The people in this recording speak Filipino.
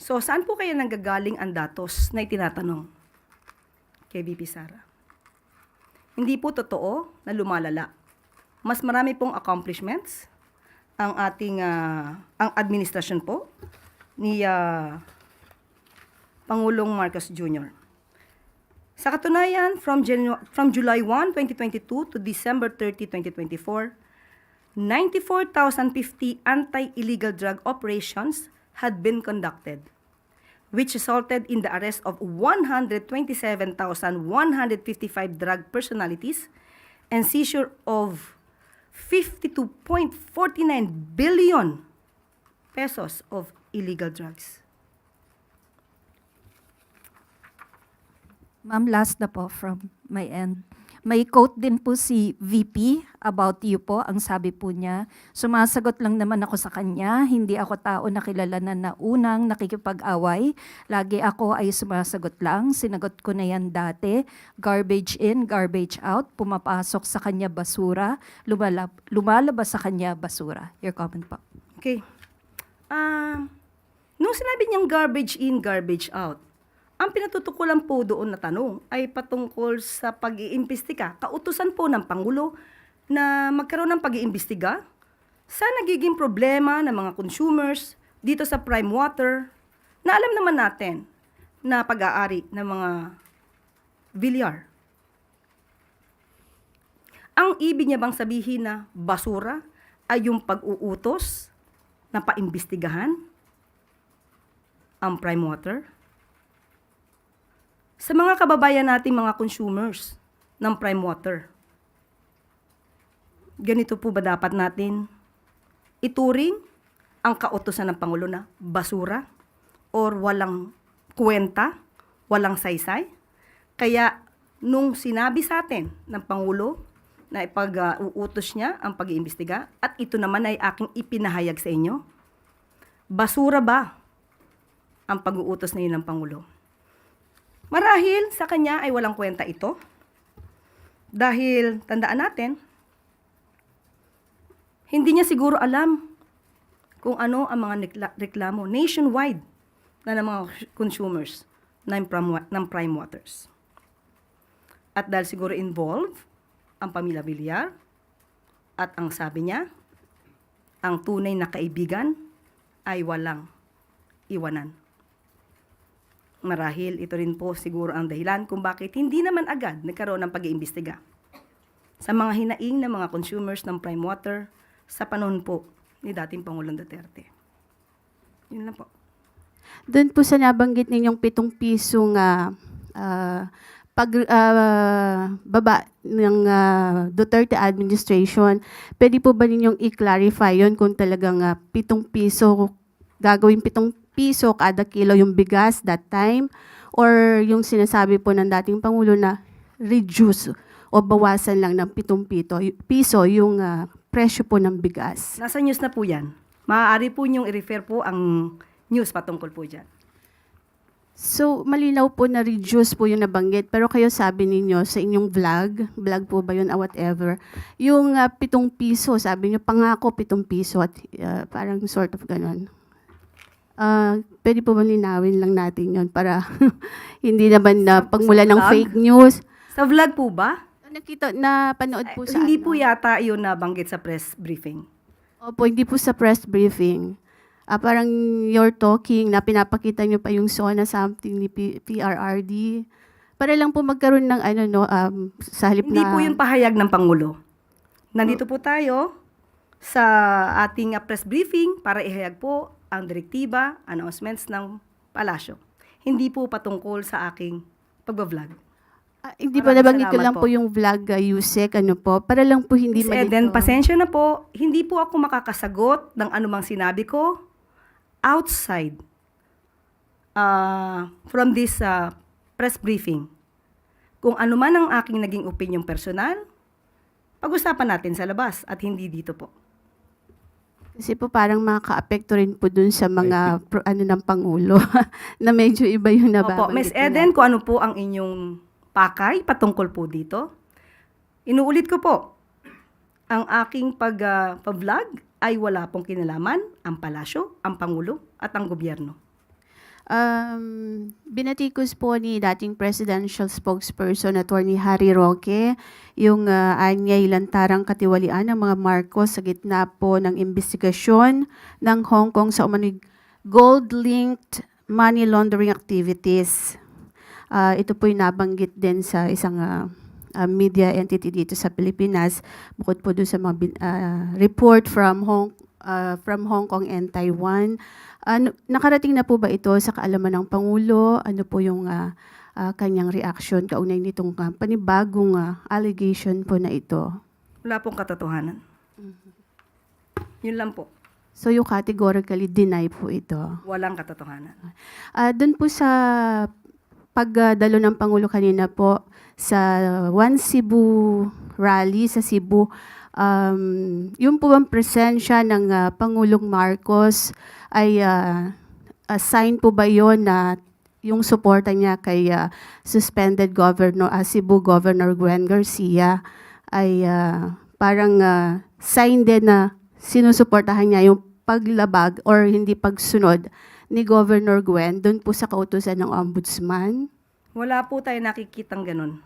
So, saan po kaya nanggagaling ang datos na itinatanong kay VP Sara? Hindi po totoo na lumalala. Mas marami pong accomplishments ang ating ang administrasyon po ni Pangulong Marcos Jr. Sa katunayan, from July 1, 2022 to December 30, 2024, 94,050 anti-illegal drug operations had been conducted, which resulted in the arrest of 127,155 drug personalities and seizure of 52.49 billion pesos of illegal drugs. Ma'am, last na po from my end. May quote din po si VP about you po. Ang sabi po niya, sumasagot lang naman ako sa kanya. Hindi ako tao na kilala na unang nakikipag-away. Lagi ako ay sumasagot lang. Sinagot ko na yan dati. Garbage in, garbage out. Pumapasok sa kanya basura. Lumalabas sa kanya basura. Your comment po. Okay. Nung sinabi niyang garbage in, garbage out, ang pinatutukulan po doon na tanong ay patungkol sa pag-iimbestiga, kautusan po ng Pangulo na magkaroon ng pag-iimbestiga sa nagiging problema ng mga consumers dito sa Prime Water na alam naman natin na pag-aari ng mga Villar. Ang ibig niya bang sabihin na basura ay yung pag-uutos na paimbestigahan ang Prime Water? Sa mga kababayan nating mga consumers ng Prime Water, ganito po ba dapat natin ituring ang kautusan ng Pangulo na basura or walang kwenta, walang saysay? Kaya nung sinabi sa atin ng Pangulo na ipag-uutos niya ang pag-iimbestiga at ito naman ay aking ipinahayag sa inyo, basura ba ang pag-uutos na yun ng Pangulo? Marahil sa kanya ay walang kwenta ito. Dahil, tandaan natin, hindi niya siguro alam kung ano ang mga reklamo nationwide na ng mga consumers ng Prime Waters. At dahil siguro involved ang pamilya Villar, at ang sabi niya, ang tunay na kaibigan ay walang iwanan. Marahil ito rin po siguro ang dahilan kung bakit hindi naman agad nagkaroon ng pag-iimbestiga sa mga hinaing ng mga consumers ng Prime Water sa panahon po ni dating Pangulong Duterte. Yun lang po. Doon po sa nabanggit ninyong 7 pisong baba ng Duterte administration, pwede po ba ninyong i-clarify yon kung talagang 7 piso, gagawin 7 piso kada kilo yung bigas that time, or yung sinasabi po ng dating Pangulo na reduce o bawasan lang ng 7 piso yung presyo po ng bigas? Nasa news na po yan. Maaari po niyong i-refer po ang news patungkol po dyan. So, malinaw po na reduce po yung nabanggit, pero kayo sabi ninyo sa inyong vlog po ba yun, whatever, yung 7 piso, sabi niyo pangako 7 piso at parang sort of ganon. Pwede po ba linawin lang natin yun para hindi naman na pagmula ng vlog? fake news? Sa vlog po ba? Nakita, napanood po sa Hindi ano? po yata yun nabanggit sa press briefing. Opo, hindi po sa press briefing. Parang you're talking na pinapakita nyo pa yung SONA something ni PRRD. Para lang po magkaroon ng sa halip Hindi na... po yun pahayag ng Pangulo. Nandito po tayo sa ating press briefing para ihayag po ang direktiba, announcements ng palasyo. Hindi po patungkol sa aking pagbablog. Hindi po Maraming nabanggit ko salamat lang po po yung vlog, Yusek, para lang po hindi Miss Eden, malito. pasensya na po. Hindi po ako makakasagot ng anumang sinabi ko outside from this press briefing. Kung ano man ang aking naging opinion personal, pag-usapan natin sa labas at hindi dito po. Kasi po parang makaka-apekto rin po dun sa mga ng Pangulo na medyo iba yung Opo, nababanggit. Miss nila. Eden, kung ano po ang inyong pakay patungkol po dito, inuulit ko po, ang aking pag-vlog ay wala pong kinalaman ang palasyo, ang Pangulo at ang gobyerno. Binatikos po ni dating presidential spokesperson Attorney Harry Roque yung anyay lantarang katiwalian ng mga Marcos sa gitna po ng investigasyon ng Hong Kong sa umano'y gold-linked money laundering activities. Ito po yung nabanggit din sa isang media entity dito sa Pilipinas, bukod po doon sa mga report from Hong Kong and Taiwan. Nakarating na po ba ito sa kaalaman ng Pangulo? Ano po yung kanyang reaction kaugnay nitong panibagong allegation po na ito? Wala pong katotohanan. Yun lang po. So you categorically deny po ito? Walang katotohanan. Doon po sa pagdalo ng Pangulo kanina po sa One Cebu rally sa Cebu, yung po ang presensya ng Pangulong Marcos ay sign po ba yon na yung suporta niya kay suspended Governor Cebu Governor Gwen Garcia ay parang sign din na sinusuportahan niya yung paglabag or hindi pagsunod ni Governor Gwen doon po sa kautusan ng Ombudsman? Wala po tayo nakikitang ganun.